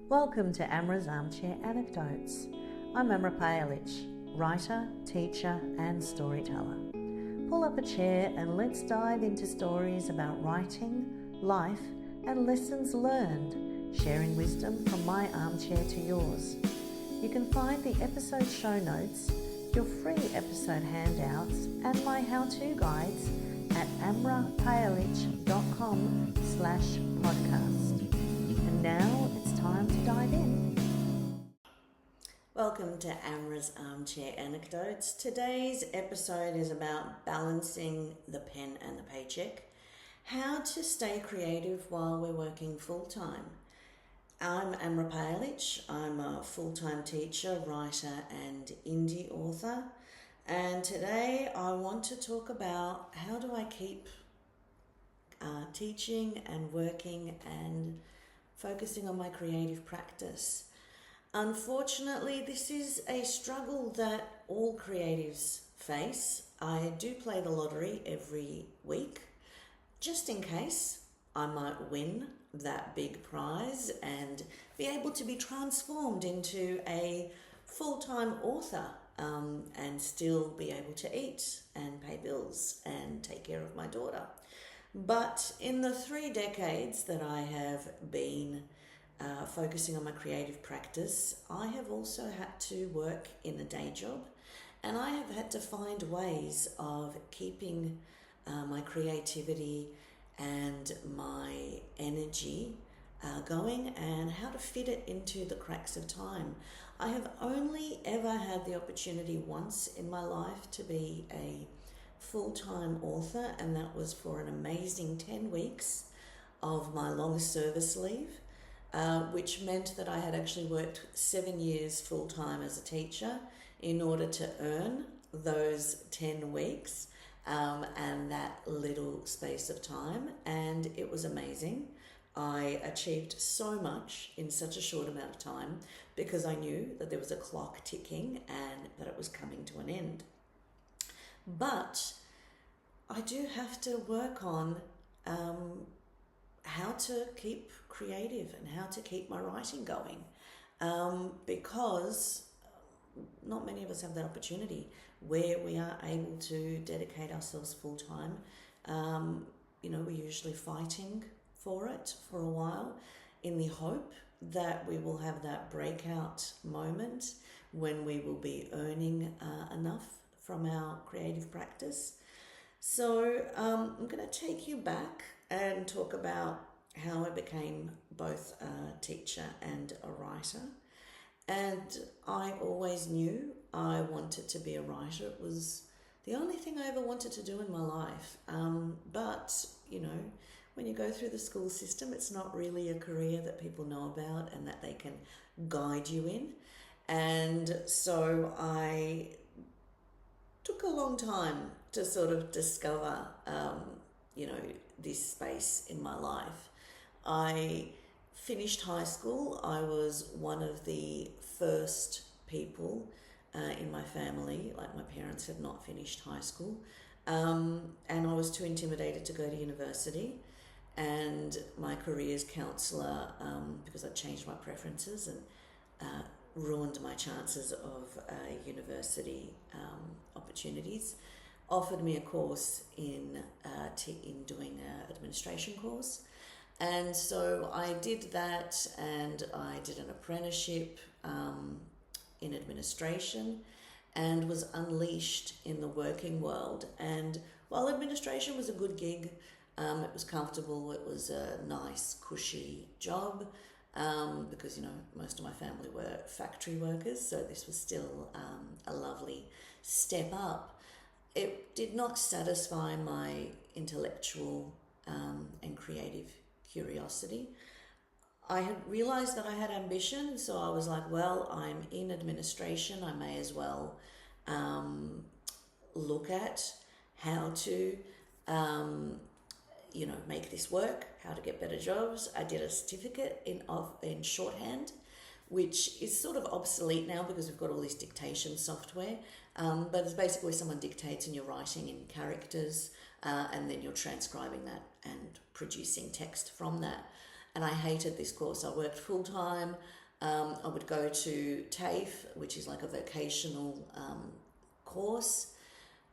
Welcome to Amra's Armchair Anecdotes. I'm Amra Payalich, writer, teacher and storyteller. Pull up a chair and let's dive into stories about writing, life and lessons learned, sharing wisdom from my armchair to yours. You can find the episode show notes, your free episode handouts and my how-to guides at amrapayalich.com/podcast. And now it's time to dive in. Welcome to Amra's Armchair Anecdotes. Today's episode is about balancing the pen and the paycheck, how to stay creative while we're working full-time. I'm Amra Payalich. I'm a full-time teacher, writer and indie author. And today I want to talk about how do I keep teaching and working and focusing on my creative practice. Unfortunately, this is a struggle that all creatives face. I do play the lottery every week, just in case I might win that big prize and be able to be transformed into a full-time author and still be able to eat and pay bills and take care of my daughter. But in the 3 decades that I have been focusing on my creative practice, I have also had to work in a day job, and I have had to find ways of keeping my creativity and my energy going and how to fit it into the cracks of time. I have only ever had the opportunity once in my life to be a full-time author, and that was for an amazing 10 weeks of my long service leave, which meant that I had actually worked 7 years full-time as a teacher in order to earn those 10 weeks and that little space of time, and it was amazing. I achieved so much in such a short amount of time because I knew that there was a clock ticking and that it was coming to an end. But I do have to work on how to keep creative and how to keep my writing going because not many of us have that opportunity where we are able to dedicate ourselves full-time. We're usually fighting for it for a while in the hope that we will have that breakout moment when we will be earning enough from our creative practice. So I'm going to take you back and talk about how I became both a teacher and a writer. And I always knew I wanted to be a writer. It was the only thing I ever wanted to do in my life. But when you go through the school system, it's not really a career that people know about and that they can guide you in. And so I took a long time to sort of discover, this space in my life. I finished high school. I was one of the first people in my family, like my parents had not finished high school, and I was too intimidated to go to university. And my careers counsellor, because I changed my preferences and ruined my chances of university opportunities, offered me a course in doing an administration course. And so I did that, and I did an apprenticeship in administration and was unleashed in the working world. And while administration was a good gig, it was comfortable, it was a nice, cushy job, because, most of my family were factory workers, so this was still a lovely step up. It did not satisfy my intellectual and creative curiosity. I had realized that I had ambition, so I was like, well, I'm in administration, I may as well look at how to make this work, how to get better jobs. I did a certificate in shorthand, which is sort of obsolete now because we've got all this dictation software, but it's basically someone dictates and you're writing in characters and then you're transcribing that and producing text from that. and I hated this course. I worked full-time. I would go to TAFE, which is like a vocational course,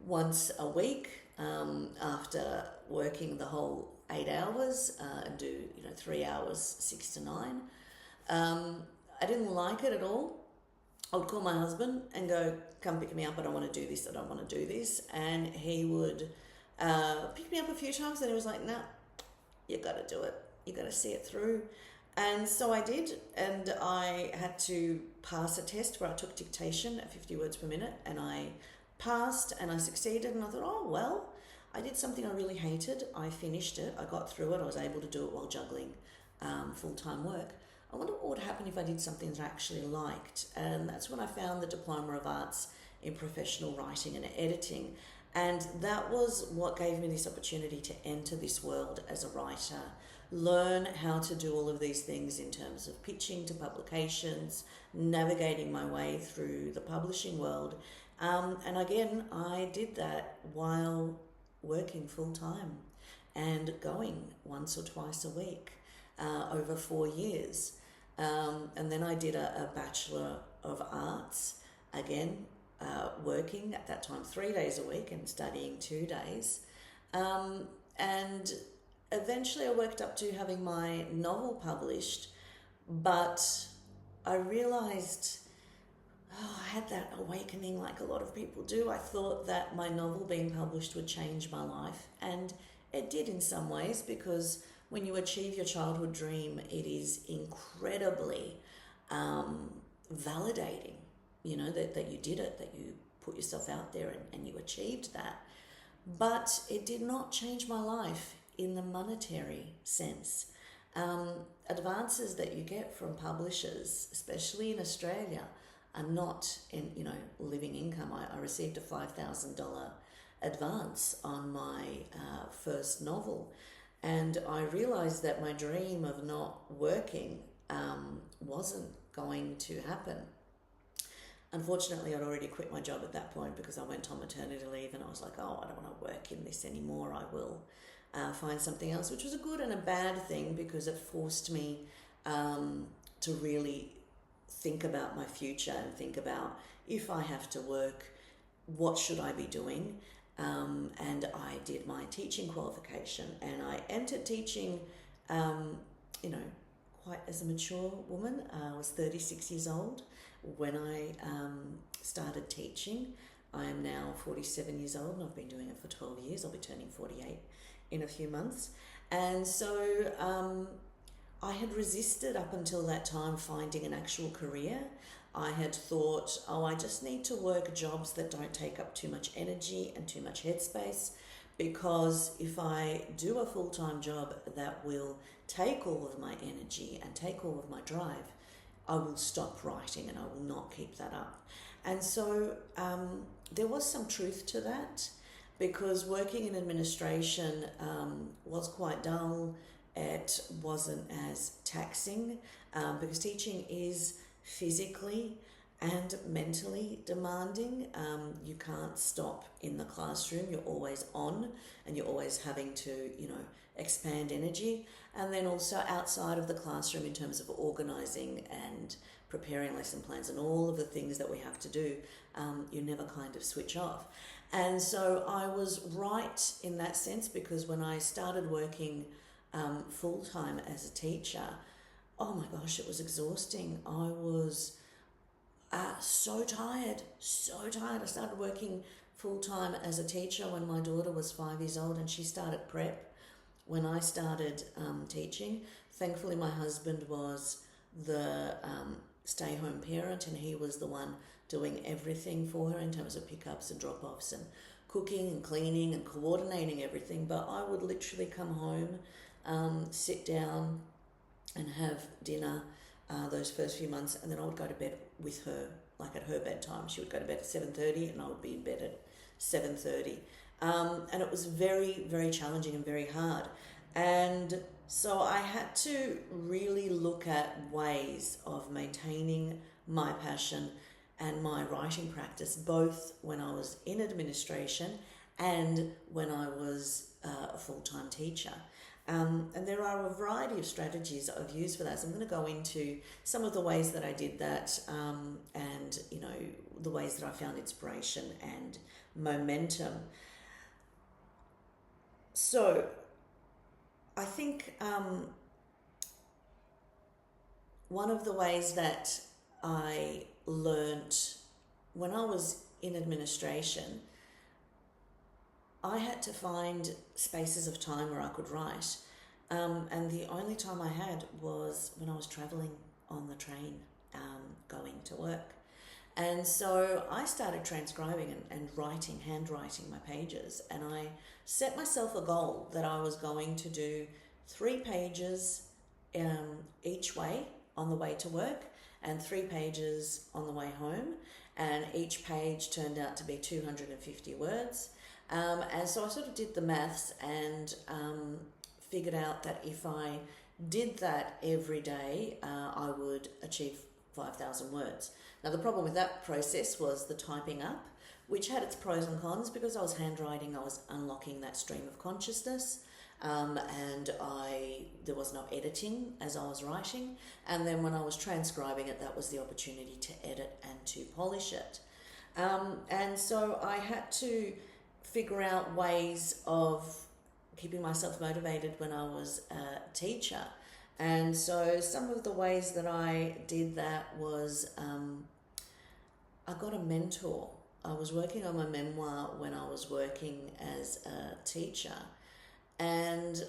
once a week after working the whole 8 hours and do 3 hours 6 to 9. I didn't like it at all. I would call my husband and go, come pick me up, I don't want to do this, I don't want to do this. And he would pick me up a few times and he was like, no, you got to do it, you got to see it through. And so I did, and I had to pass a test where I took dictation at 50 words per minute, and I passed and I succeeded, and I thought, oh well, I did something I really hated, I finished it, I got through it, I was able to do it while juggling full-time work. I wonder what would happen if I did something that I actually liked, and that's when I found the Diploma of Arts in Professional Writing and Editing, and that was what gave me this opportunity to enter this world as a writer, learn how to do all of these things in terms of pitching to publications, navigating my way through the publishing world. And again, I did that while working full-time and going once or twice a week over 4 years. And then I did a Bachelor of Arts, again, working at that time 3 days a week and studying 2 days. And eventually I worked up to having my novel published, but I realised, I had that awakening like a lot of people do. I thought that my novel being published would change my life, and it did in some ways, because when you achieve your childhood dream, it is incredibly validating, that you did it, that you put yourself out there and you achieved that. But it did not change my life in the monetary sense. Advances that you get from publishers, especially in Australia, are not in living income. I received a $5,000 advance on my first novel, and I realized that my dream of not working wasn't going to happen. Unfortunately, I'd already quit my job at that point because I went on maternity leave, and I was like, oh, I don't want to work in this anymore. I will find something else, which was a good and a bad thing, because it forced me to really think about my future and think about, if I have to work, what should I be doing? And I did my teaching qualification, and I entered teaching, quite as a mature woman. I was 36 years old when I started teaching. I am now 47 years old, and I've been doing it for 12 years. I'll be turning 48 in a few months. And so I had resisted up until that time finding an actual career. I had thought, I just need to work jobs that don't take up too much energy and too much headspace, because if I do a full-time job that will take all of my energy and take all of my drive, I will stop writing and I will not keep that up. And so there was some truth to that, because working in administration was quite dull. It wasn't as taxing, because teaching is physically and mentally demanding. You can't stop in the classroom. You're always on, and you're always having to, expand energy. And then also outside of the classroom, in terms of organising and preparing lesson plans and all of the things that we have to do, you never kind of switch off. And so I was right in that sense, because when I started working full-time as a teacher, oh my gosh, it was exhausting. I was so tired. I started working full-time as a teacher when my daughter was 5 years old, and she started prep when I started teaching. Thankfully, my husband was the stay-home parent, and he was the one doing everything for her in terms of pickups and drop-offs and cooking and cleaning and coordinating everything. But I would literally come home, sit down and have dinner those first few months, and then I would go to bed with her, like at her bedtime. She would go to bed at 7:30 and I would be in bed at 7:30. And it was very, very challenging and very hard. And so I had to really look at ways of maintaining my passion and my writing practice, both when I was in administration and when I was a full-time teacher. And there are a variety of strategies that I've used for that. So I'm going to go into some of the ways that I did that, and the ways that I found inspiration and momentum. So I think one of the ways that I learnt when I was in administration, I had to find spaces of time where I could write. And the only time I had was when I was travelling on the train, going to work. And so I started transcribing and handwriting my pages. And I set myself a goal that I was going to do 3 pages each way on the way to work and 3 pages on the way home. And each page turned out to be 250 words. And so I sort of did the maths and figured out that if I did that every day, I would achieve 5,000 words. Now, the problem with that process was the typing up, which had its pros and cons. Because I was handwriting, I was unlocking that stream of consciousness, and there was no editing as I was writing. And then when I was transcribing it, that was the opportunity to edit and to polish it. And so I had to figure out ways of keeping myself motivated when I was a teacher. And so some of the ways that I did that was I got a mentor. I was working on my memoir when I was working as a teacher, and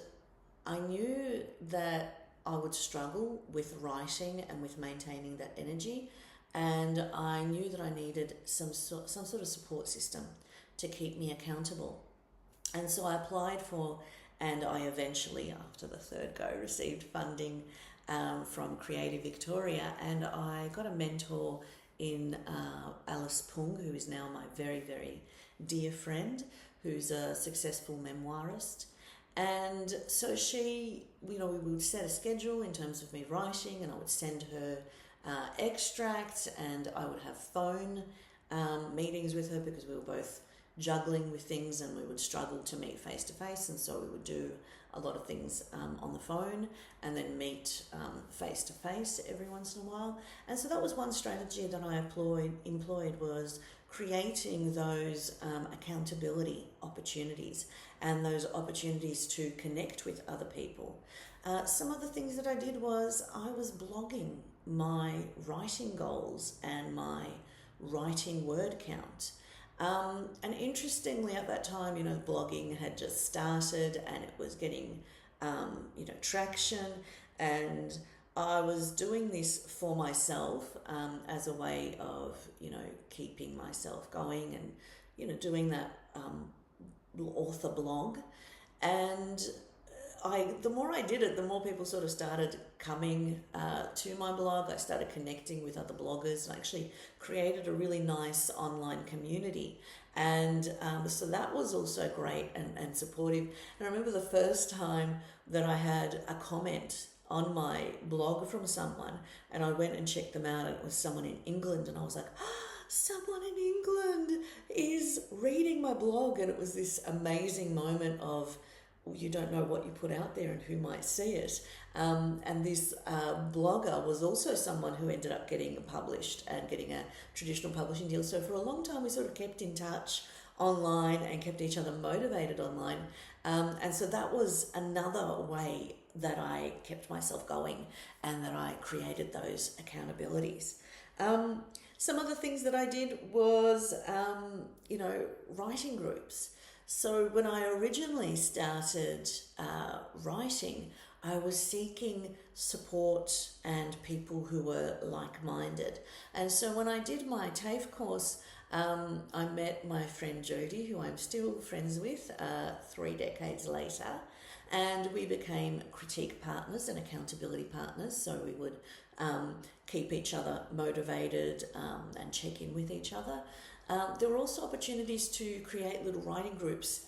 I knew that I would struggle with writing and with maintaining that energy, and I knew that I needed some sort of support system to keep me accountable. And so I applied for, and I eventually, after the 3rd go, received funding from Creative Victoria, and I got a mentor in Alice Pung, who is now my very, very dear friend, who's a successful memoirist. And so she, we would set a schedule in terms of me writing, and I would send her extracts, and I would have phone meetings with her because we were both juggling with things and we would struggle to meet face to face, and so we would do a lot of things on the phone and then meet face to face every once in a while. And so that was one strategy that I employed was creating those accountability opportunities and those opportunities to connect with other people. Some of the things that I did was I was blogging my writing goals and my writing word count. And interestingly, at that time, blogging had just started and it was getting, traction. And I was doing this for myself as a way of, keeping myself going and, doing that author blog. And the more I did it, the more people sort of started coming to my blog. I started connecting with other bloggers, and I actually created a really nice online community. And so that was also great and supportive. And I remember the first time that I had a comment on my blog from someone, and I went and checked them out, and it was someone in England, and I was like, someone in England is reading my blog. And it was this amazing moment of, you don't know what you put out there and who might see it. And this blogger was also someone who ended up getting published and getting a traditional publishing deal. So for a long time, we sort of kept in touch online and kept each other motivated online. And so that was another way that I kept myself going and that I created those accountabilities. Some of the things that I did was, writing groups. So when I originally started writing, I was seeking support and people who were like-minded. And so when I did my TAFE course, I met my friend Jodie, who I'm still friends with 3 decades later, and we became critique partners and accountability partners. So we would keep each other motivated and check in with each other. There were also opportunities to create little writing groups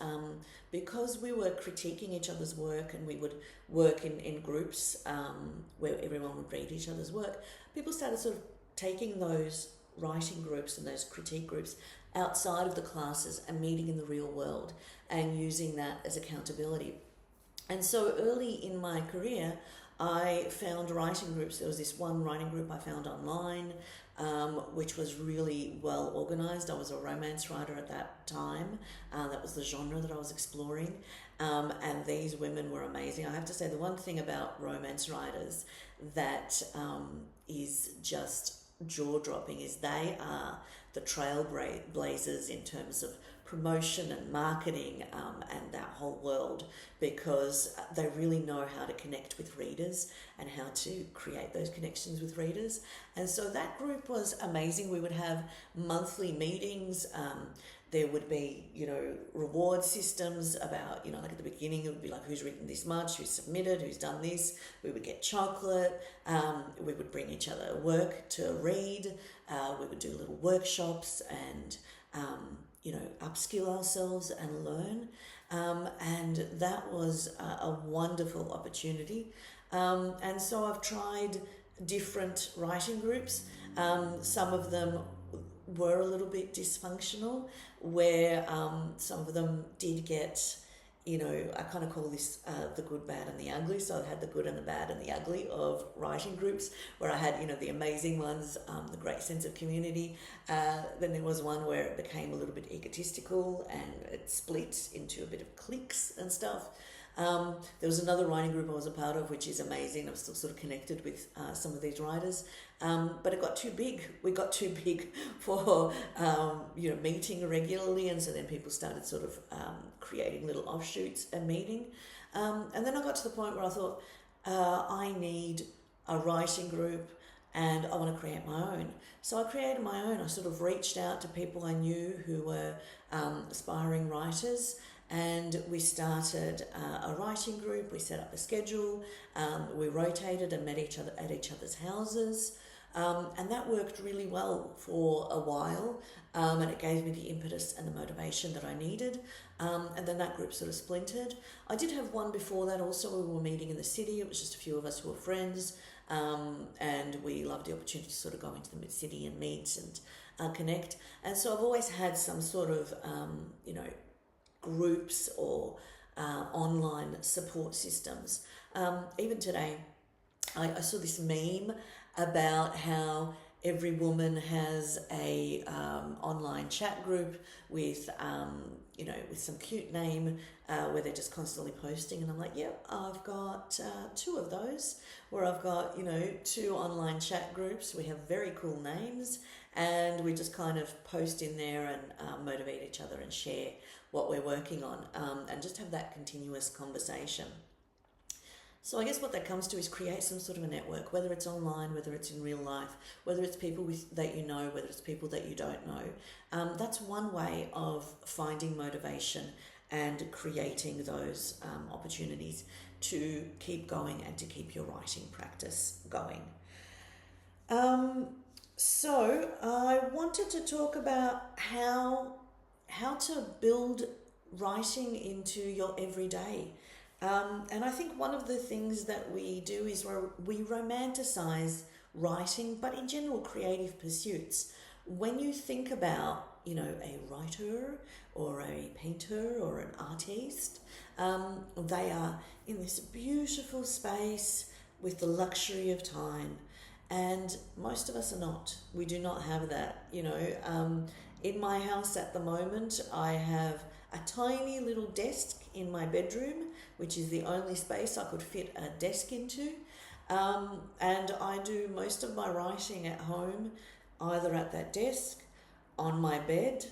because we were critiquing each other's work, and we would work in groups where everyone would read each other's work. People started sort of taking those writing groups and those critique groups outside of the classes and meeting in the real world and using that as accountability. And so early in my career, I found writing groups. There was this one writing group I found online, which was really well organized. I was a romance writer at that time. That was the genre that I was exploring. And these women were amazing. I have to say, the one thing about romance writers that is just jaw-dropping is they are the trailblazers in terms of promotion and marketing and that whole world, because they really know how to connect with readers and how to create those connections with readers. And so that group was amazing. We would have monthly meetings. There would be, reward systems about, like at the beginning, it would be like, who's written this much, who's submitted, who's done this. We would get chocolate. We would bring each other work to read. We would do little workshops and, upskill ourselves and learn. And that was a wonderful opportunity. And so I've tried different writing groups. Some of them were a little bit dysfunctional, where some of them did get, I kind of call this the good, bad and the ugly. So I had the good and the bad and the ugly of writing groups, where I had, the amazing ones, the great sense of community. Then there was one where it became a little bit egotistical and it split into a bit of cliques and stuff. There was another writing group I was a part of, which is amazing. I'm still sort of connected with some of these writers. But it got too big. We got too big for, meeting regularly. And so then people started sort of creating little offshoots and meeting. And then I got to the point where I thought, I need a writing group and I want to create my own. So I created my own. I sort of reached out to people I knew who were aspiring writers. And we started a writing group. We set up a schedule. We rotated and met each other at each other's houses. And that worked really well for a while. And it gave me the impetus and the motivation that I needed. And then that group sort of splintered. I did have one before that also. We were meeting in the city. It was just a few of us who were friends. And we loved the opportunity to sort of go into the city and meet and connect. And so I've always had some sort of, groups or online support systems. Even today, I saw this meme about how every woman has a online chat group with with some cute name where they're just constantly posting, and I'm like, yep, I've got two of those where I've got 2 online chat groups. We have very cool names, and we just kind of post in there and motivate each other and share what we're working on, and just have that continuous conversation. So I guess what that comes to is create some sort of a network, whether it's online, whether it's in real life, whether it's people that you know, whether it's people that you don't know. That's one way of finding motivation and creating those opportunities to keep going and to keep your writing practice going. So I wanted to talk about how to build writing into your everyday. And I think one of the things that we do is we romanticize writing, but in general, creative pursuits. When you think about, a writer or a painter or an artist, they are in this beautiful space with the luxury of time. And most of us are not. We do not have that, In my house at the moment, I have a tiny little desk in my bedroom, which is the only space I could fit a desk into. And I do most of my writing at home, either at that desk, on my bed,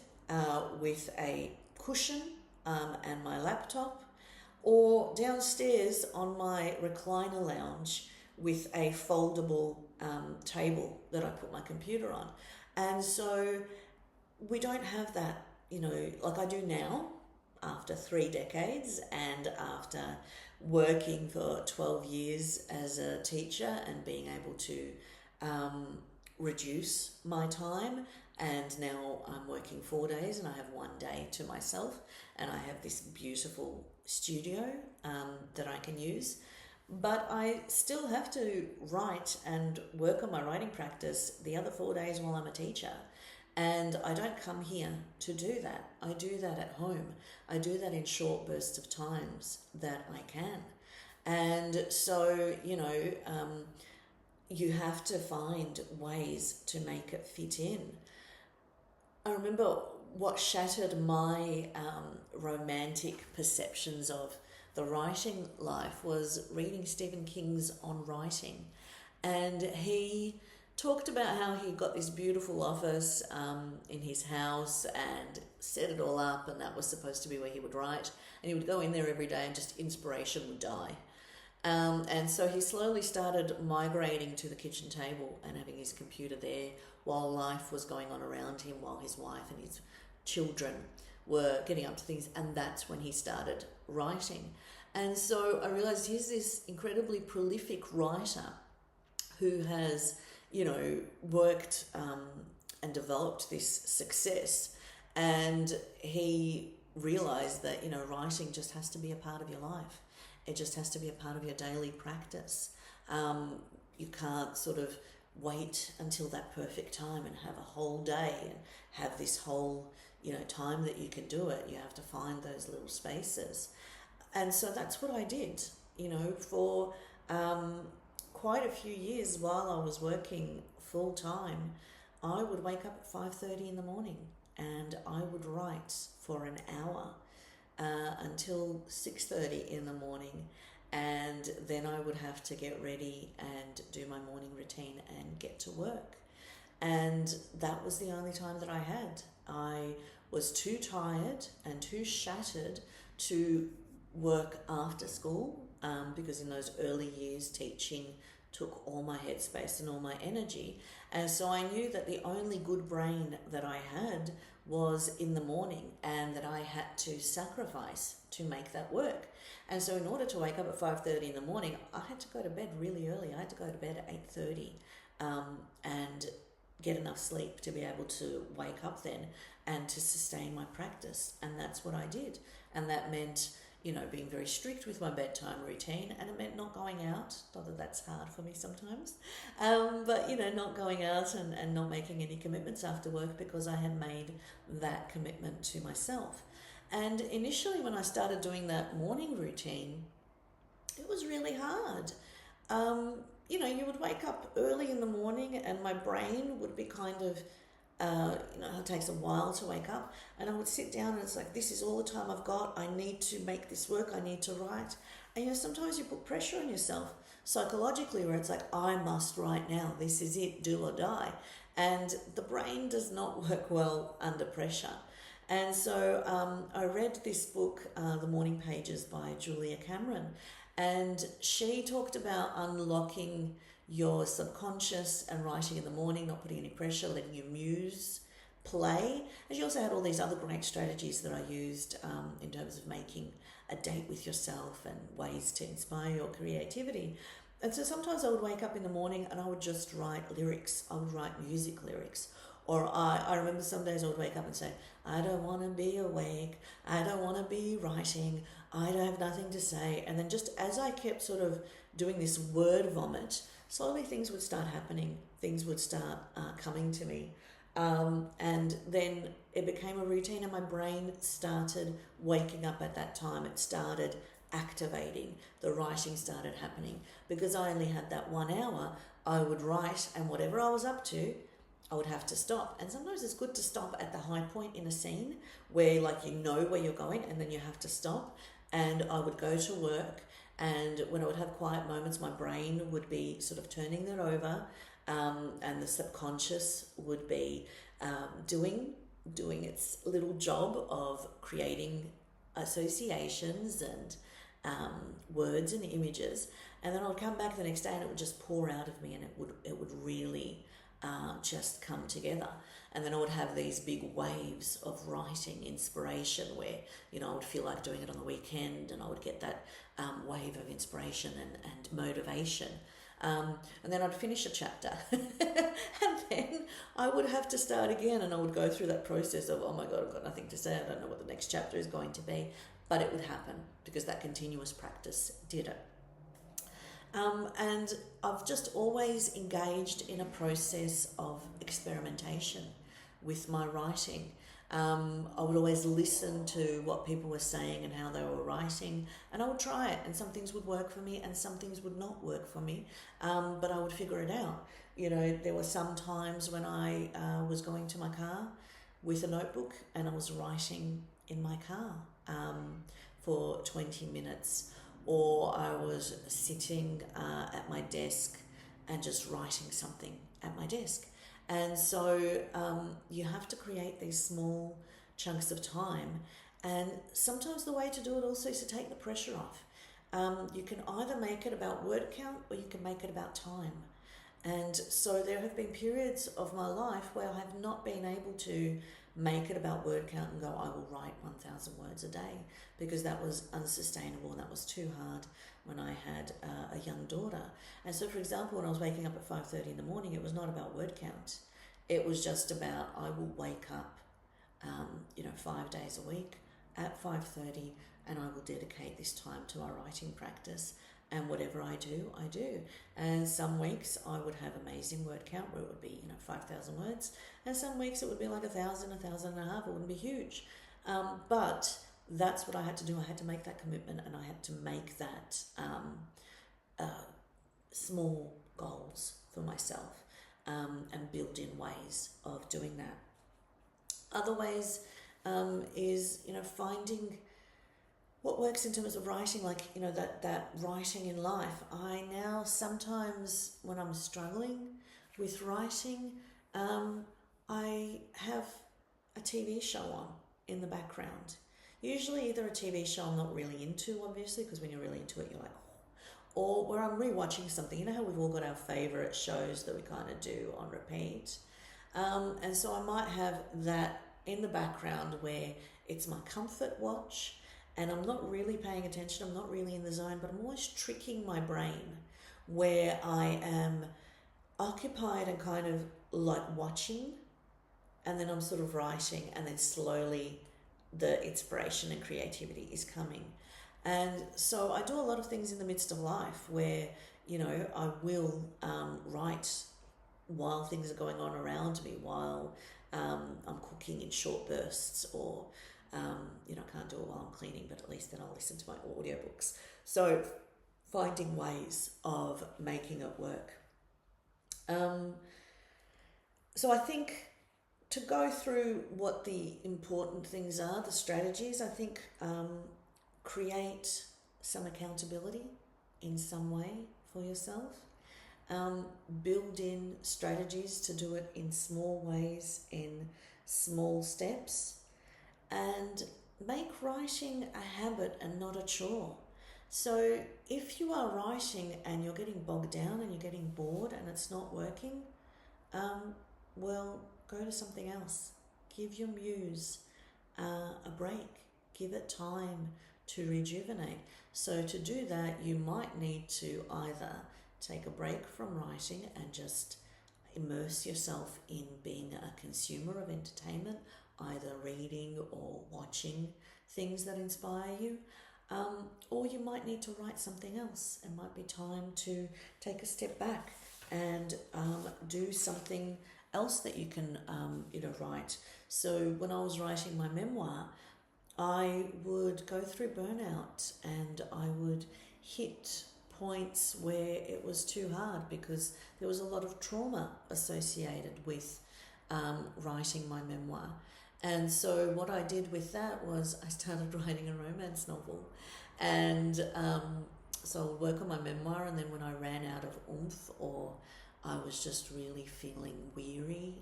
with a cushion and my laptop, or downstairs on my recliner lounge with a foldable table that I put my computer on. And so we don't have that, like I do now, after 3 decades and after working for 12 years as a teacher and being able to reduce my time. And now I'm working 4 days and I have 1 day to myself, and I have this beautiful studio that I can use. But I still have to write and work on my writing practice the other 4 days while I'm a teacher. And I don't come here to do that. I do that at home. I do that in short bursts of times that I can. And so, you have to find ways to make it fit in. I remember what shattered my romantic perceptions of the writing life was reading Stephen King's On Writing. And he talked about how he got this beautiful office in his house and set it all up, and that was supposed to be where he would write. And he would go in there every day and just inspiration would die. And so he slowly started migrating to the kitchen table and having his computer there while life was going on around him, while his wife and his children were getting up to things. And that's when he started writing. And so I realized he's this incredibly prolific writer who has, worked and developed this success. And he realized that, writing just has to be a part of your life. It just has to be a part of your daily practice. You can't sort of wait until that perfect time and have a whole day and have this whole, time that you can do it. You have to find those little spaces. And so that's what I did, for quite a few years while I was working full time. I would wake up at 5:30 in the morning and I would write for an hour until 6:30 in the morning, and then I would have to get ready and do my morning routine and get to work. And that was the only time that I had. I was too tired and too shattered to work after school, because in those early years teaching took all my headspace and all my energy. And so I knew that the only good brain that I had was in the morning, and that I had to sacrifice to make that work. And so in order to wake up at 5:30 in the morning, I had to go to bed really early. I had to go to bed at 8:30 and get enough sleep to be able to wake up then and to sustain my practice. And that's what I did. And that meant, being very strict with my bedtime routine, and it meant not going out. Not that that's hard for me sometimes, but, not going out and not making any commitments after work, because I had made that commitment to myself. And initially when I started doing that morning routine, it was really hard. You would wake up early in the morning and my brain would be kind of, it takes a while to wake up, and I would sit down and it's like, this is all the time I've got. I need to make this work. I need to write. And sometimes you put pressure on yourself psychologically, where it's like, I must write now. This is it, do or die. And the brain does not work well under pressure. And so I read this book, The Morning Pages by Julia Cameron, and she talked about unlocking your subconscious and writing in the morning, not putting any pressure, letting your muse play. And she also had all these other great strategies that I used in terms of making a date with yourself and ways to inspire your creativity. And so sometimes I would wake up in the morning and I would just write lyrics. I would write music lyrics. Or I remember some days I would wake up and say, I don't want to be awake. I don't want to be writing. I don't have nothing to say. And then just as I kept sort of doing this word vomit, slowly things would start happening. Things would start coming to me. And then it became a routine and my brain started waking up at that time. It started activating. The writing started happening. Because I only had that 1 hour, I would write, and whatever I was up to, I would have to stop. And sometimes it's good to stop at the high point in a scene where where you're going, and then you have to stop. And I would go to work, and when I would have quiet moments, my brain would be sort of turning that over, and the subconscious would be doing its little job of creating associations and words and images. And then I would come back the next day and it would just pour out of me, and it would really just come together. And then I would have these big waves of writing inspiration where, I would feel like doing it on the weekend, and I would get that wave of inspiration and motivation. And then I'd finish a chapter and then I would have to start again, and I would go through that process of, oh my God, I've got nothing to say. I don't know what the next chapter is going to be, but it would happen because that continuous practice did it. And I've just always engaged in a process of experimentation with my writing. I would always listen to what people were saying and how they were writing, and I would try it, and some things would work for me and some things would not work for me, but I would figure it out. There were some times when I was going to my car with a notebook and I was writing in my car for 20 minutes, or I was sitting at my desk and just writing something at my desk. And so you have to create these small chunks of time. And sometimes the way to do it also is to take the pressure off. You can either make it about word count or you can make it about time. And so there have been periods of my life where I have not been able to make it about word count and go, I will write 1,000 words a day, because that was unsustainable and that was too hard when I had a young daughter. And so, for example, when I was waking up at 5:30 in the morning, it was not about word count. It was just about, I will wake up, 5 days a week at 5:30, and I will dedicate this time to our writing practice. And whatever I do, I do. And some weeks I would have amazing word count where it would be, 5,000 words. And some weeks it would be like 1,000, 1,500. It wouldn't be huge. But that's what I had to do. I had to make that commitment, and I had to make that small goals for myself, and build in ways of doing that. Other ways is, finding what works in terms of writing, like, that writing in life. I now sometimes, when I'm struggling with writing, I have a TV show on in the background. Usually either a TV show I'm not really into, obviously, because when you're really into it, you're like, oh, or where I'm rewatching something. You know how we've all got our favourite shows that we kind of do on repeat? And so I might have that in the background where it's my comfort watch, and I'm not really paying attention, I'm not really in the zone, but I'm always tricking my brain where I am occupied and kind of like watching, and then I'm sort of writing, and then slowly the inspiration and creativity is coming. And so I do a lot of things in the midst of life where, I will write while things are going on around me, while I'm cooking in short bursts, or I can't do it while I'm cleaning, but at least then I'll listen to my audiobooks. So finding ways of making it work. So I think to go through what the important things are, the strategies, I think create some accountability in some way for yourself. Build in strategies to do it in small ways, in small steps. And make writing a habit and not a chore. So if you are writing and you're getting bogged down and you're getting bored and it's not working, well, go to something else. Give your muse a break. Give it time to rejuvenate. So to do that, you might need to either take a break from writing and just immerse yourself in being a consumer of entertainment, either reading or watching things that inspire you, or you might need to write something else. It might be time to take a step back and do something else that you can write. So when I was writing my memoir, I would go through burnout, and I would hit points where it was too hard because there was a lot of trauma associated with writing my memoir. And so what I did with that was I started writing a romance novel. And so I would work on my memoir, and then when I ran out of oomph, or I was just really feeling weary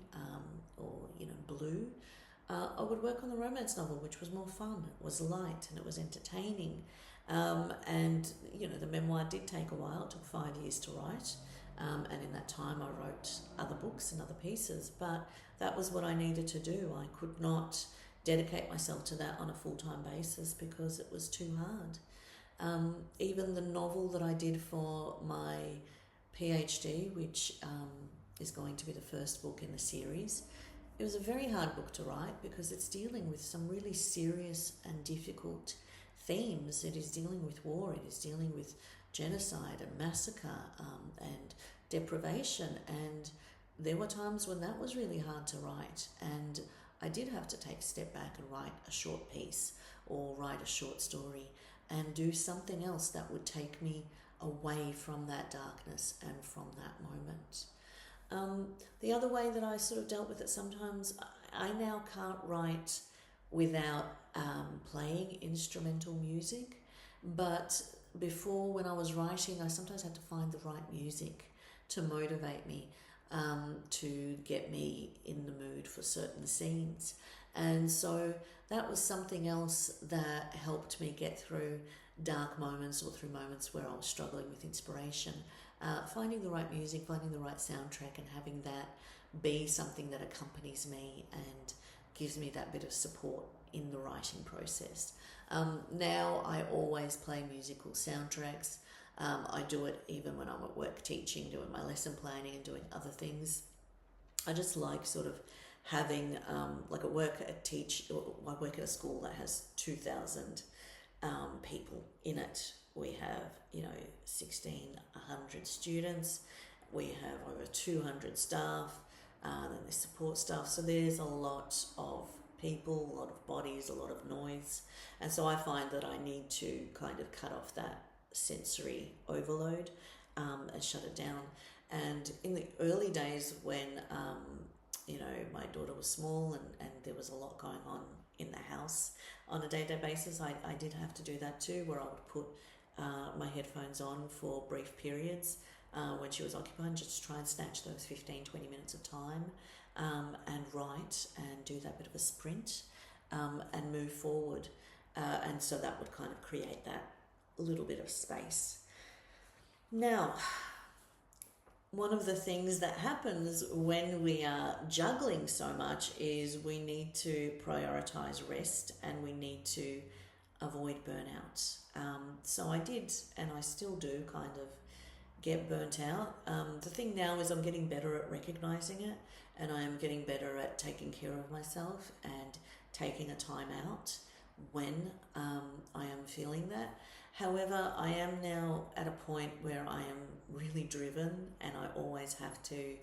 or blue, I would work on the romance novel, which was more fun. It was light and it was entertaining. And the memoir did take a while. It took 5 years to write. And in that time I wrote other books and other pieces, but that was what I needed to do. I could not dedicate myself to that on a full-time basis because it was too hard. Even the novel that I did for my PhD, which is going to be the first book in the series, it was a very hard book to write because it's dealing with some really serious and difficult themes. It is dealing with war, it is dealing with genocide and massacre and deprivation, and there were times when that was really hard to write, and I did have to take a step back and write a short piece or write a short story and do something else that would take me away from that darkness and from that moment. The other way that I sort of dealt with it, sometimes I now can't write without playing instrumental music, but before, when I was writing, I sometimes had to find the right music to motivate me, to get me in the mood for certain scenes. And so that was something else that helped me get through dark moments or through moments where I was struggling with inspiration. Finding the right music, finding the right soundtrack, and having that be something that accompanies me and gives me that bit of support in the writing process. Now I always play musical soundtracks. I do it even when I'm at work teaching, doing my lesson planning and doing other things. I just like sort of having, like I work at a school that has 2,000 people in it. We have, 1,600 students. We have over 200 staff, then there's support staff. So there's a lot of people, a lot of bodies, a lot of noise. And so I find that I need to kind of cut off that sensory overload and shut it down. And in the early days when, my daughter was small and there was a lot going on in the house on a day-to-day basis, I did have to do that too, where I would put my headphones on for brief periods when she was occupied, just to try and snatch those 15-20 minutes of time and write and do that bit of a sprint and move forward. And so that would kind of create that little bit of space. Now, one of the things that happens when we are juggling so much is we need to prioritize rest and we need to avoid burnout. So I did, and I still do kind of get burnt out. The thing now is I'm getting better at recognizing it, and I am getting better at taking care of myself and taking a time out when I am feeling that. However, I am now at a point where I am really driven and I always have to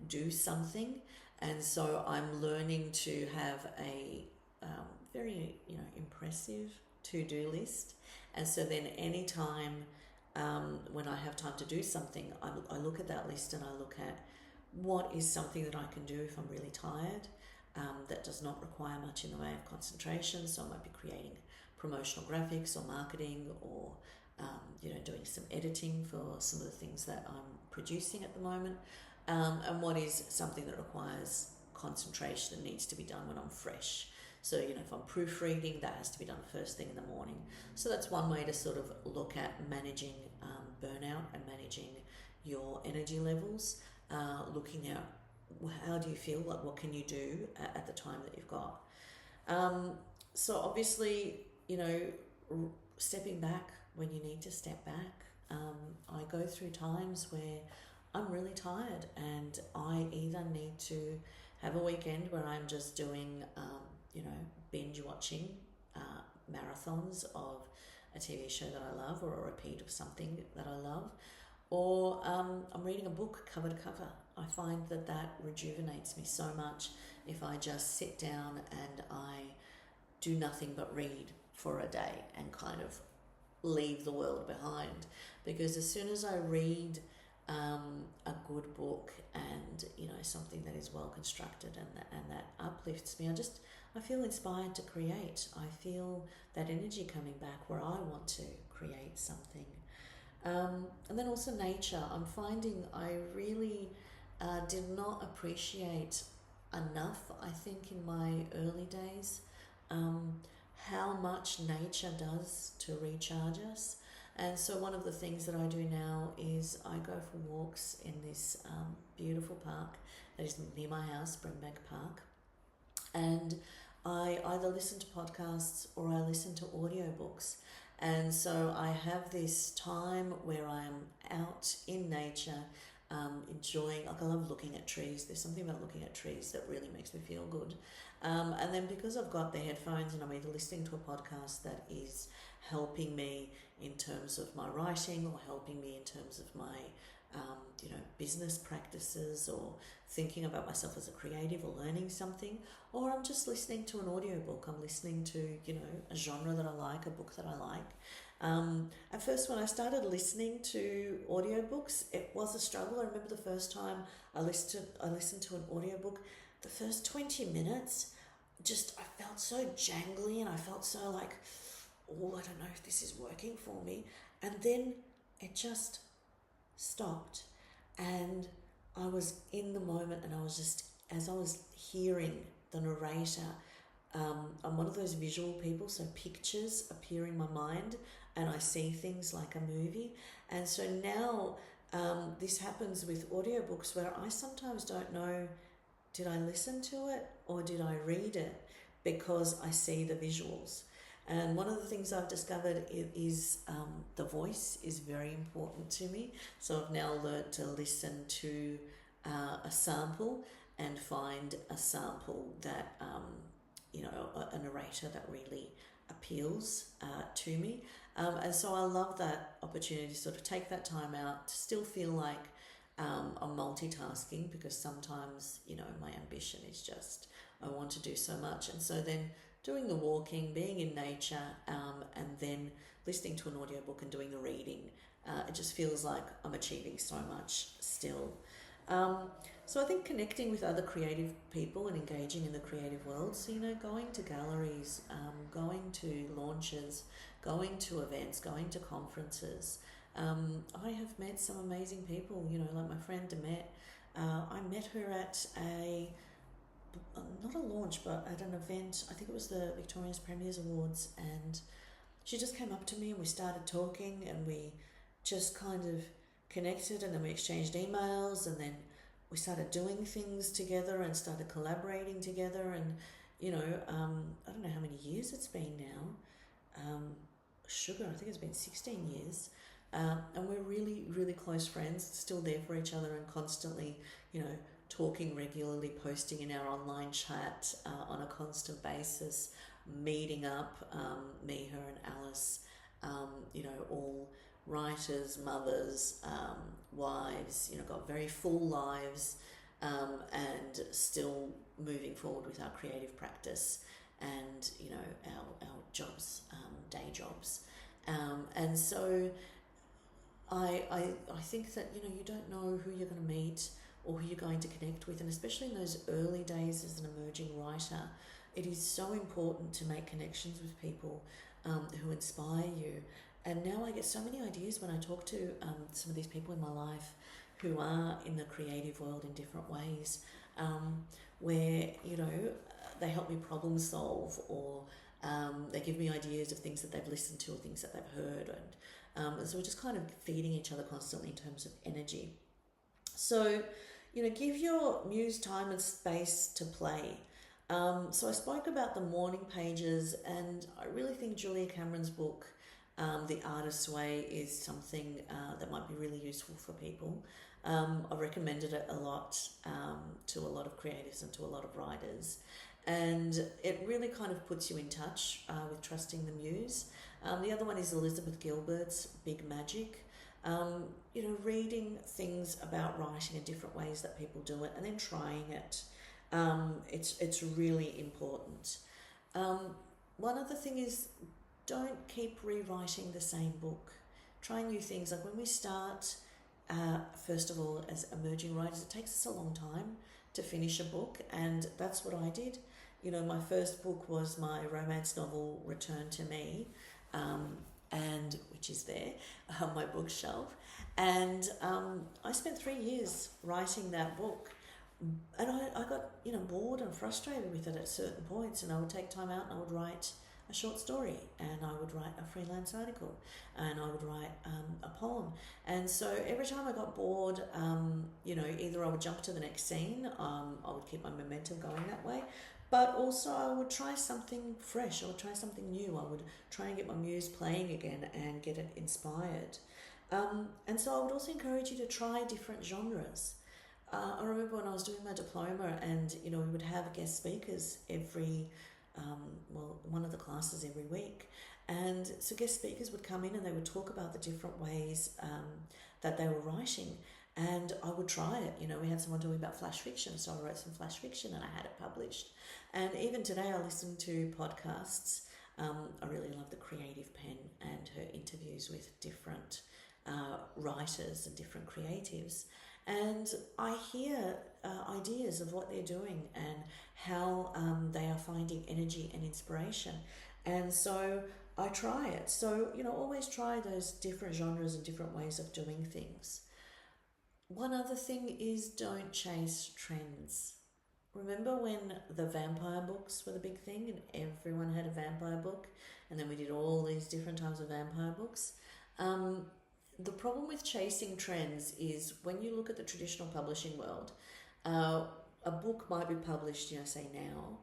do something. And so I'm learning to have a very, impressive to-do list. And so then anytime when I have time to do something, I look at that list and I look at what is something that I can do if I'm really tired, that does not require much in the way of concentration. So I might be creating promotional graphics or marketing or, doing some editing for some of the things that I'm producing at the moment. And what is something that requires concentration and needs to be done when I'm fresh. So, if I'm proofreading, that has to be done first thing in the morning. So that's one way to sort of look at managing burnout and managing your energy levels, looking at how do you feel, like what can you do at the time that you've got. So obviously, stepping back when you need to step back. I go through times where I'm really tired and I either need to have a weekend where I'm just doing, binge watching marathons of a TV show that I love or a repeat of something that I love, or I'm reading a book cover to cover. I find that rejuvenates me so much if I just sit down and I do nothing but read for a day and kind of leave the world behind. Because as soon as I read a good book and something that is well constructed and that uplifts me, I feel inspired to create. I feel that energy coming back where I want to create something. And then also nature. I'm finding I really did not appreciate enough, I think, in my early days, how much nature does to recharge us. And so one of the things that I do now is I go for walks in this beautiful park that is near my house, Springbank Park. And I either listen to podcasts or I listen to audiobooks. And so I have this time where I am out in nature, enjoying, I love looking at trees. There's something about looking at trees that really makes me feel good. And then because I've got the headphones and I'm either listening to a podcast that is helping me in terms of my writing or helping me in terms of my business practices, or thinking about myself as a creative, or learning something, or I'm just listening to an audiobook. I'm listening to, a genre that I like, a book that I like. At first, when I started listening to audiobooks, it was a struggle. I remember the first time I listened to an audiobook, the first 20 minutes, I felt so jangly, and I felt so like, oh, I don't know if this is working for me. And then it just stopped, and I was in the moment, and I was just, as I was hearing the narrator, I'm one of those visual people, so pictures appear in my mind and I see things like a movie. And so now this happens with audiobooks, where I sometimes don't know, did I listen to it or did I read it, because I see the visuals. And one of the things I've discovered is the voice is very important to me. So I've now learned to listen to a sample and find a sample that, a narrator that really appeals to me. And so I love that opportunity to sort of take that time out, to still feel like I'm multitasking, because sometimes, my ambition is just, I want to do so much. And so then doing the walking, being in nature, and then listening to an audiobook and doing the reading, it just feels like I'm achieving so much still. So I think connecting with other creative people and engaging in the creative world, so, going to galleries, going to launches, going to events, going to conferences. I have met some amazing people, like my friend Demet. I met her at not a launch, but at an event. I think it was the Victoria's Premier's Awards, and she just came up to me and we started talking, and we just kind of connected, and then we exchanged emails, and then we started doing things together and started collaborating together. And I don't know how many years it's been now. Sugar, I think it's been 16 years. And we're really, really close friends, still there for each other, and constantly, talking regularly, posting in our online chat on a constant basis, meeting up, me, her and Alice, all writers, mothers, wives, got very full lives, and still moving forward with our creative practice and, our jobs, day jobs. And so I think that, you don't know who you're going to meet or who you're going to connect with. And especially in those early days as an emerging writer, it is so important to make connections with people who inspire you. And now I get so many ideas when I talk to some of these people in my life who are in the creative world in different ways, where, they help me problem solve, or they give me ideas of things that they've listened to or things that they've heard. And so we're just kind of feeding each other constantly in terms of energy. So, give your muse time and space to play. So I spoke about the morning pages, and I really think Julia Cameron's book, The Artist's Way, is something that might be really useful for people. I've recommended it a lot to a lot of creatives and to a lot of writers. And it really kind of puts you in touch with trusting the muse. The other one is Elizabeth Gilbert's Big Magic. Reading things about writing in different ways that people do it, and then trying it. It's really important. One other thing is, don't keep rewriting the same book. Try new things. Like when we start, first of all, as emerging writers, it takes us a long time to finish a book, and that's what I did. My first book was my romance novel, Return to Me, and which is there on my bookshelf. And I spent 3 years writing that book, and I got bored and frustrated with it at certain points, and I would take time out and I would write a short story, and I would write a freelance article, and I would write a poem. And so every time I got bored, either I would jump to the next scene, I would keep my momentum going that way, but also I would try something fresh, I would try something new, I would try and get my muse playing again and get it inspired. And so I would also encourage you to try different genres. I remember when I was doing my diploma, and we would have guest speakers every one of the classes every week, and so guest speakers would come in and they would talk about the different ways that they were writing. And I would try it. We had someone talking about flash fiction, so I wrote some flash fiction and I had it published. And even today I listen to podcasts. I really love the Creative Pen and her interviews with different writers and different creatives. And I hear ideas of what they're doing and how they are finding energy and inspiration. And so I try it. So, always try those different genres and different ways of doing things. One other thing is don't chase trends. Remember when the vampire books were the big thing and everyone had a vampire book, and then we did all these different types of vampire books? The problem with chasing trends is when you look at the traditional publishing world, a book might be published, say now.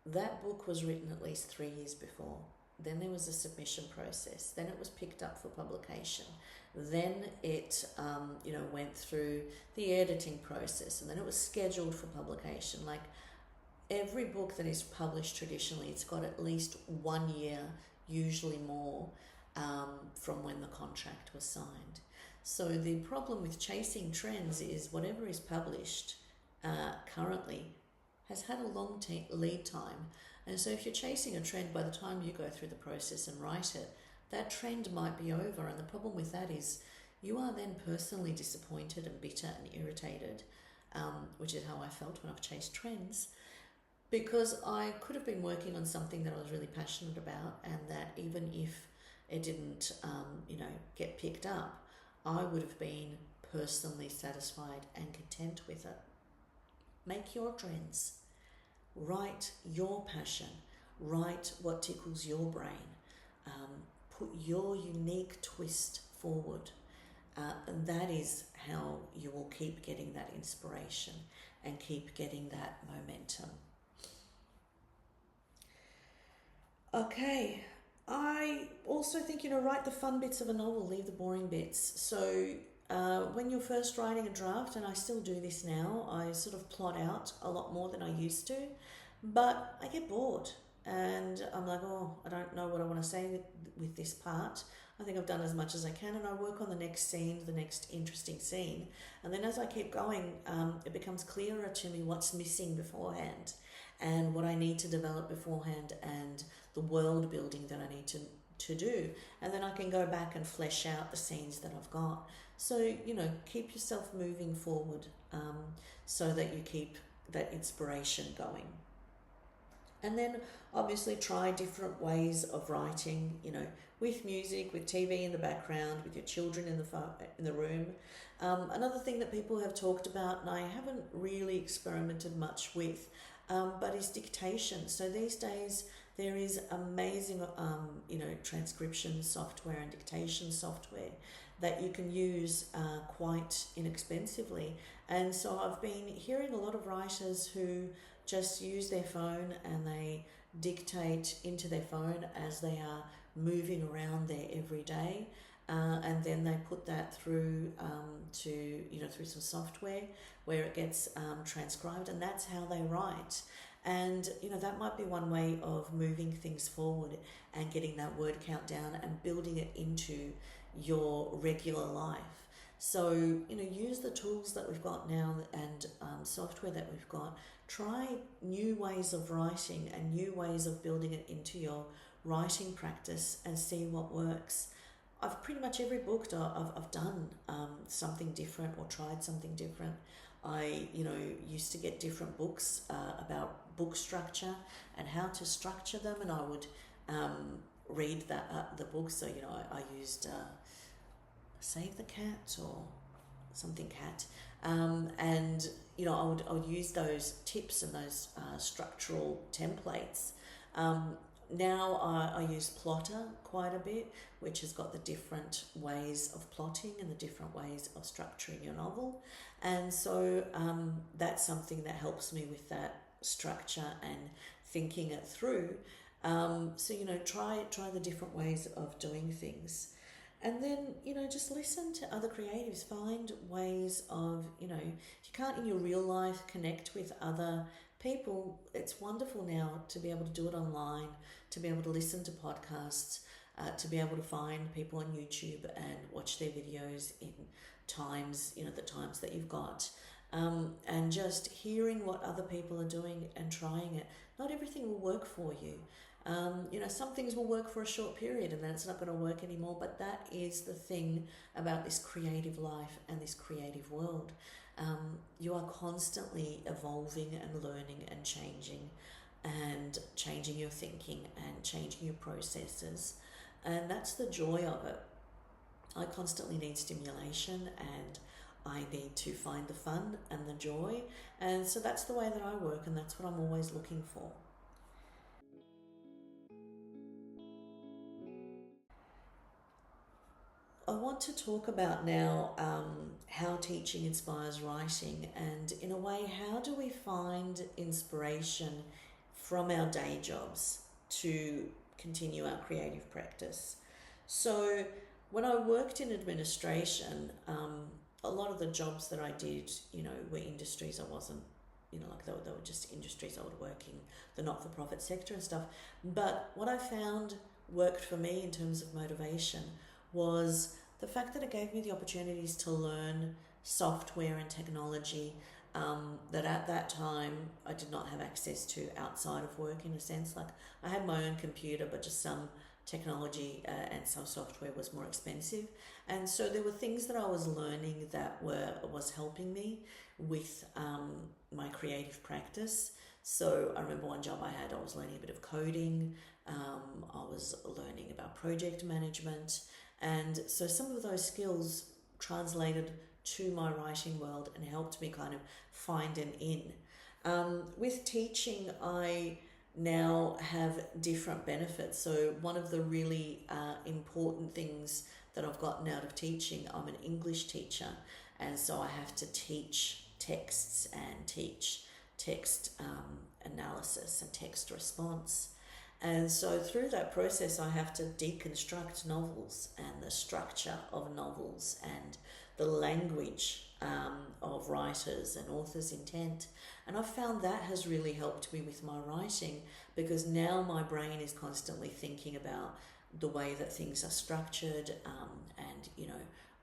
That book was written at least 3 years before. Then there was a submission process. Then it was picked up for publication. Then it, went through the editing process, and then it was scheduled for publication. Like every book that is published traditionally, it's got at least 1 year, usually more, from when the contract was signed. So the problem with chasing trends is whatever is published currently has had a long lead time. And so if you're chasing a trend, by the time you go through the process and write it, that trend might be over. And the problem with that is you are then personally disappointed and bitter and irritated, which is how I felt when I've chased trends, because I could have been working on something that I was really passionate about, and that even if it didn't, get picked up, I would have been personally satisfied and content with it. Make your trends. Write your passion. Write what tickles your brain. Put your unique twist forward. And that is how you will keep getting that inspiration and keep getting that momentum. Okay. I also think, write the fun bits of a novel, leave the boring bits. So when you're first writing a draft, and I still do this now, I sort of plot out a lot more than I used to, but I get bored and I'm like, I don't know what I want to say with this part. I think I've done as much as I can, and I work on the next scene, the next interesting scene. And then as I keep going, it becomes clearer to me what's missing beforehand and what I need to develop beforehand and the world building that I need to do. And then I can go back and flesh out the scenes that I've got. So, keep yourself moving forward so that you keep that inspiration going. And then obviously try different ways of writing, with music, with TV in the background, with your children in the room. Another thing that people have talked about, and I haven't really experimented much with, but is dictation. So these days there is amazing, transcription software and dictation software that you can use quite inexpensively. And so I've been hearing a lot of writers who just use their phone and they dictate into their phone as they are moving around their everyday, and then they put that through through some software where it gets transcribed, and that's how they write. And that might be one way of moving things forward and getting that word count down and building it into your regular life. So use the tools that we've got now and software that we've got. Try new ways of writing and new ways of building it into your writing practice and see what works. I've pretty much every book I've done something different or tried something different. I used to get different books about book structure and how to structure them, and I would read the book. So I used Save the Cat or something cat, and I would use those tips and those structural templates. Now I use Plotter quite a bit, which has got the different ways of plotting and the different ways of structuring your novel. And so that's something that helps me with that structure and thinking it through. So try the different ways of doing things. And then, just listen to other creatives. Find ways of, if you can't in your real life connect with other people, it's wonderful now to be able to do it online, to be able to listen to podcasts, to be able to find people on YouTube and watch their videos in times, the times that you've got, and just hearing what other people are doing and trying it. Not everything will work for you. Some things will work for a short period and then it's not going to work anymore, but that is the thing about this creative life and this creative world. You are constantly evolving and learning and changing your thinking and changing your processes. And that's the joy of it. I constantly need stimulation and I need to find the fun and the joy. And so that's the way that I work, and that's what I'm always looking for. I want to talk about now how teaching inspires writing, and in a way, how do we find inspiration from our day jobs to continue our creative practice? So when I worked in administration, a lot of the jobs that I did, were industries I wasn't, like they were just industries I would work in, the not-for-profit sector and stuff. But what I found worked for me in terms of motivation was the fact that it gave me the opportunities to learn software and technology that at that time I did not have access to outside of work, in a sense. Like, I had my own computer, but just some technology and some software was more expensive. And so there were things that I was learning that was helping me with my creative practice. So I remember one job I was learning a bit of coding. I was learning about project management. And so some of those skills translated to my writing world and helped me kind of find an in. With teaching, I now have different benefits. So one of the really important things that I've gotten out of teaching, I'm an English teacher, and so I have to teach texts and teach text analysis and text response. And so through that process, I have to deconstruct novels and the structure of novels and the language of writers and authors' intent. And I've found that has really helped me with my writing, because now my brain is constantly thinking about the way that things are structured and,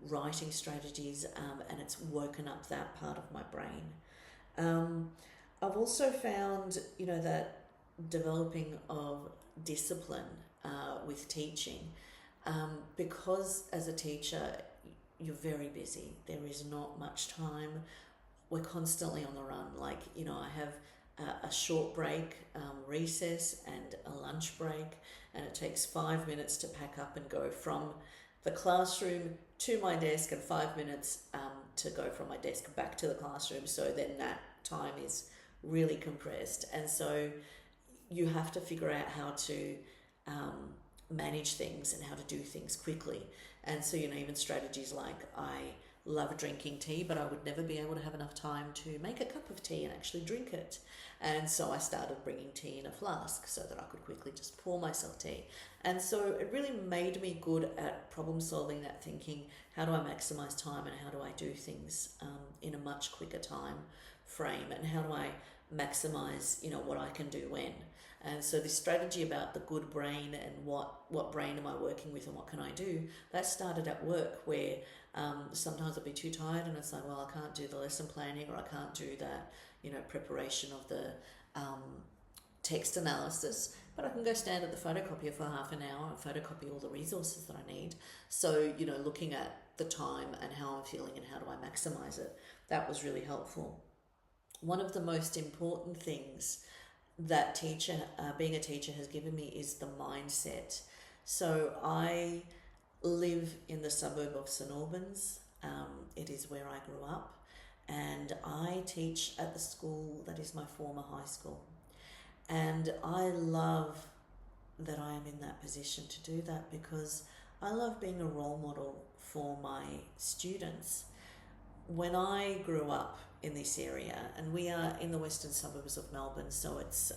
writing strategies, and it's woken up that part of my brain. I've also found, that developing of discipline with teaching, because as a teacher you're very busy. There is not much time. We're constantly on the run. Like, I have a short break, recess, and a lunch break, and it takes 5 minutes to pack up and go from the classroom to my desk, and 5 minutes to go from my desk back to the classroom. So then that time is really compressed, and so you have to figure out how to manage things and how to do things quickly. And so, even strategies like, I love drinking tea, but I would never be able to have enough time to make a cup of tea and actually drink it. And so I started bringing tea in a flask so that I could quickly just pour myself tea. And so it really made me good at problem solving, that thinking, how do I maximize time and how do I do things in a much quicker time frame, and how do I maximize, what I can do when. And so this strategy about the good brain and what brain am I working with and what can I do, that started at work, where sometimes I'd be too tired and it's like, well, I can't do the lesson planning, or I can't do that, preparation of the text analysis, but I can go stand at the photocopier for half an hour and photocopy all the resources that I need. So, looking at the time and how I'm feeling and how do I maximize it, that was really helpful. One of the most important things that being a teacher has given me is the mindset. So I live in the suburb of St Albans. It is where I grew up, and I teach at the school that is my former high school. And I love that I am in that position to do that, because I love being a role model for my students. When I grew up in this area, and we are in the western suburbs of Melbourne, so it's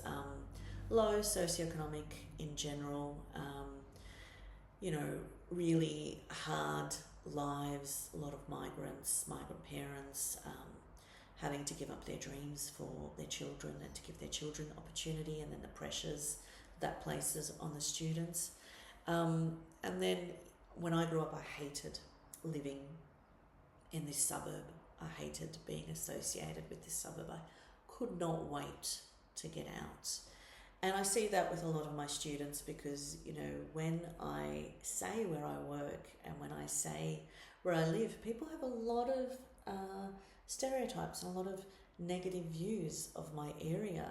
low socioeconomic in general, really hard lives, a lot of migrant parents, having to give up their dreams for their children and to give their children opportunity, and then the pressures that places on the students. And then when I grew up, I hated living in this suburb. I hated being associated with this suburb. I could not wait to get out. And I see that with a lot of my students because, when I say where I work and when I say where I live, people have a lot of stereotypes and a lot of negative views of my area.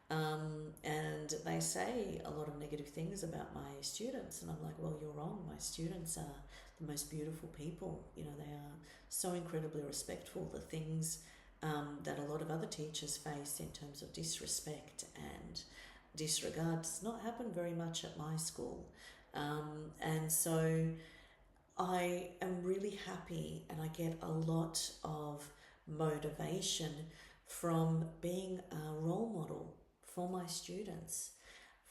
And they say a lot of negative things about my students. And I'm like, well, you're wrong. My students are the most beautiful people. They are so incredibly respectful. The things that a lot of other teachers face in terms of disrespect and disregard does not happen very much at my school. And so I am really happy, and I get a lot of motivation from being a role model for my students,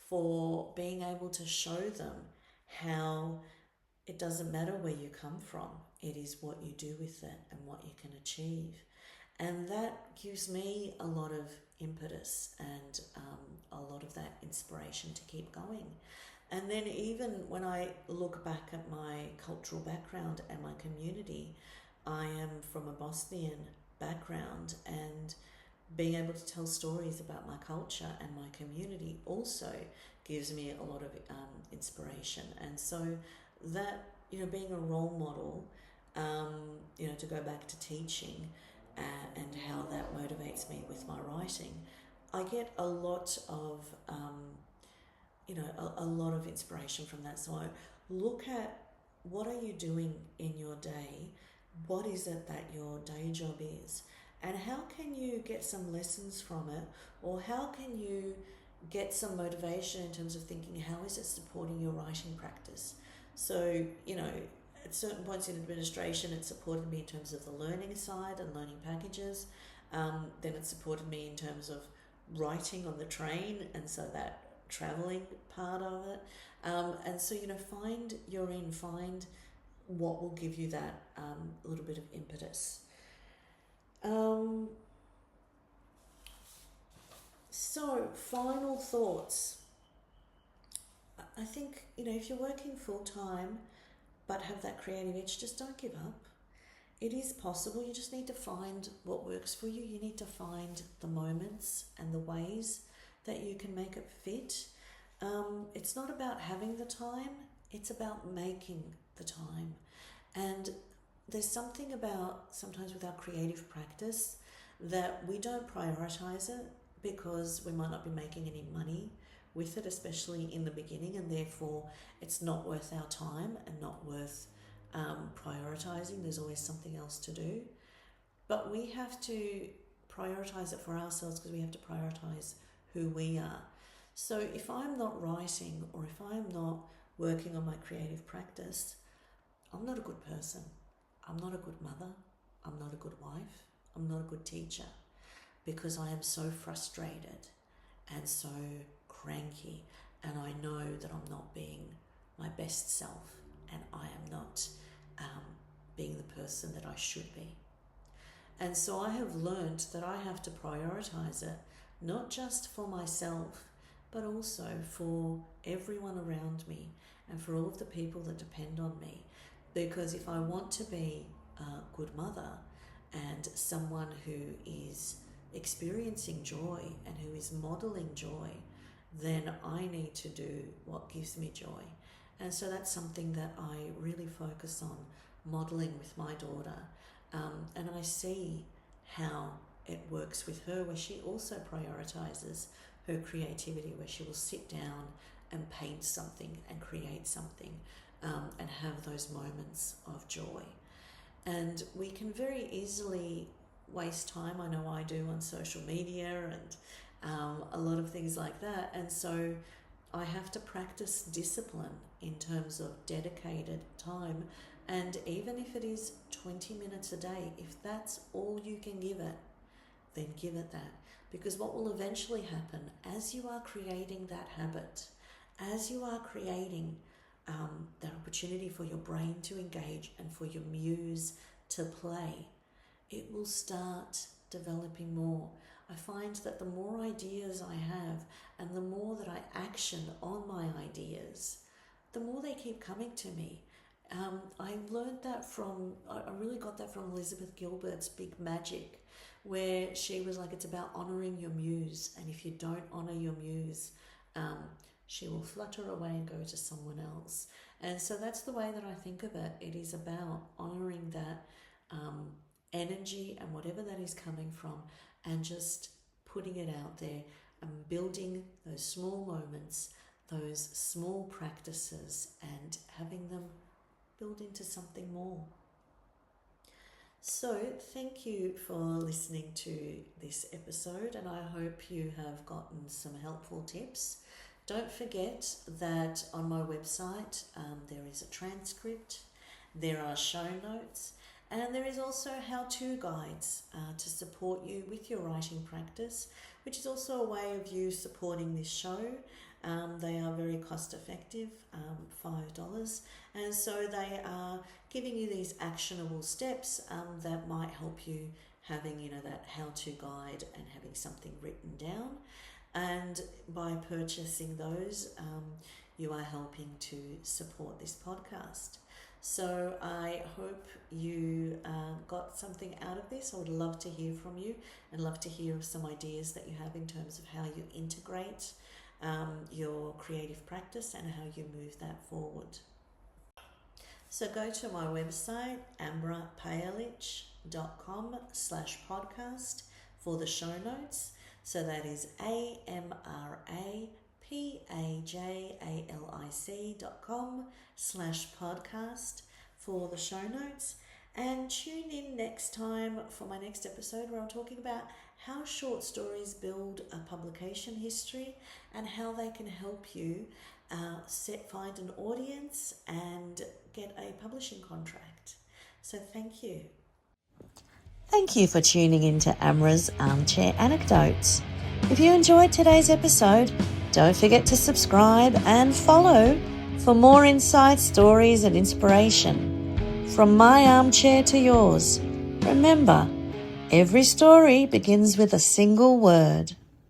for being able to show them how it doesn't matter where you come from, it is what you do with it and what you can achieve. And that gives me a lot of impetus and a lot of that inspiration to keep going. And then even when I look back at my cultural background and my community, I am from a Bosnian background, and being able to tell stories about my culture and my community also gives me a lot of inspiration. And so that, being a role model, to go back to teaching and how that motivates me with my writing, I get a lot of, a lot of inspiration from that. So I look at what are you doing in your day? What is it that your day job is? And how can you get some lessons from it? Or how can you get some motivation in terms of thinking, how is it supporting your writing practice? So, at certain points in administration, it supported me in terms of the learning side and learning packages. Then it supported me in terms of writing on the train, and so that traveling part of it. And so, find what will give you that little bit of impetus. So, final thoughts. I think, if you're working full-time but have that creative itch, just don't give up. It is possible. You just need to find what works for you. You need to find the moments and the ways that you can make it fit. It's not about having the time, it's about making the time. And there's something about sometimes with our creative practice that we don't prioritize it because we might not be making any money with it, especially in the beginning, and therefore it's not worth our time and not worth prioritizing. There's always something else to do. But we have to prioritize it for ourselves because we have to prioritize who we are. So if I'm not writing or if I'm not working on my creative practice, I'm not a good person. I'm not a good mother. I'm not a good wife. I'm not a good teacher because I am so frustrated and so cranky, and I know that I'm not being my best self, and I am not being the person that I should be. And so I have learned that I have to prioritize it, not just for myself, but also for everyone around me and for all of the people that depend on me. Because if I want to be a good mother and someone who is experiencing joy and who is modeling joy, then I need to do what gives me joy. And so that's something that I really focus on modeling with my daughter. And I see how it works with her, where she also prioritizes her creativity, where she will sit down and paint something and create something and have those moments of joy. And we can very easily waste time. I know I do on social media and a lot of things like that. And so I have to practice discipline in terms of dedicated time. And even if it is 20 minutes a day, if that's all you can give it, then give it that. Because what will eventually happen as you are creating that habit, as you are creating that opportunity for your brain to engage and for your muse to play, it will start developing more. I find that the more ideas I have and the more that I action on my ideas, the more they keep coming to me. I learned that I really got that from Elizabeth Gilbert's Big Magic, where she was like, it's about honouring your muse. And if you don't honour your muse, she will flutter away and go to someone else. And so that's the way that I think of it. It is about honouring that energy and whatever that is coming from, and just putting it out there and building those small moments, those small practices, and having them build into something more. So thank you for listening to this episode, and I hope you have gotten some helpful tips. Don't forget that on my website there is a transcript, there are show notes, and there is also how-to guides to support you with your writing practice, which is also a way of you supporting this show. They are very cost effective, $5, and so they are giving you these actionable steps that might help you having that how-to guide and having something written down. And by purchasing those, you are helping to support this podcast. So I hope you got something out of this. I would love to hear from you and love to hear some ideas that you have in terms of how you integrate your creative practice and how you move that forward. So go to my website, amrapajalich.com/podcast for the show notes. So that is amrapajalich.com/podcast for the show notes. And tune in next time for my next episode, where I'm talking about how short stories build a publication history and how they can help you find an audience and get a publishing contract. So thank you. Thank you for tuning in to Amra's Armchair Anecdotes. If you enjoyed today's episode, don't forget to subscribe and follow for more insights, stories and inspiration. From my armchair to yours, remember, every story begins with a single word.